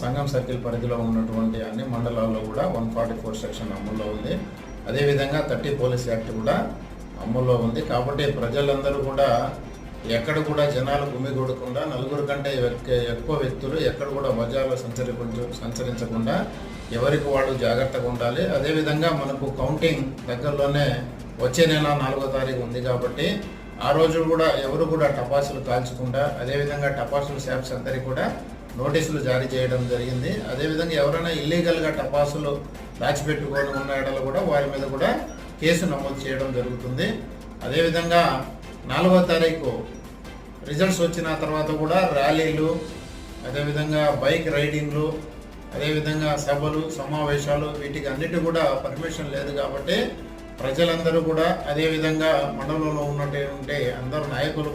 సంగం circle పరిధిలో ఉన్నటువంటి అన్ని మండలాల్లో కూడా 144 సెక్షన్ అమల్లో ఉంది. అదేవిధంగా 30 పోలీస్ యాక్ట్ కూడా అమల్లో ఉంది. కాబట్టి ప్రజలందరూ కూడా ఎక్కడ కూడా జనాలు గుమిగూడకుండా, నలుగురు కంటే ఎక్కువ వ్యక్తులు ఎక్కడ కూడా బజార్లో సంచరించకుండా ఎవరికి వాళ్ళు జాగ్రత్తగా ఉండాలి. అదేవిధంగా మనకు కౌంటింగ్ దగ్గరలోనే వచ్చే నెల 4వ తారీఖు ఉంది కాబట్టి ఆ రోజు కూడా ఎవరు కూడా టపాసులు కాల్చకుండా, అదేవిధంగా టపాసులు షాప్స్ అందరికీ కూడా నోటీసులు జారీ చేయడం జరిగింది. అదేవిధంగా ఎవరైనా ఇల్లీగల్గా టపాసులు దాచిపెట్టుకొని ఉన్న ఎడలు కూడా వారి మీద కూడా కేసు నమోదు చేయడం జరుగుతుంది. అదేవిధంగా 4వ తారీఖు రిజల్ట్స్ వచ్చిన తర్వాత కూడా ర్యాలీలు, అదేవిధంగా బైక్ రైడింగ్లు, అదేవిధంగా సభలు, సమావేశాలు వీటికి అన్నిటి కూడా పర్మిషన్ లేదు. కాబట్టి ప్రజలందరూ కూడా, అదేవిధంగా మండలంలో ఉన్నటువంటి అందరు నాయకులు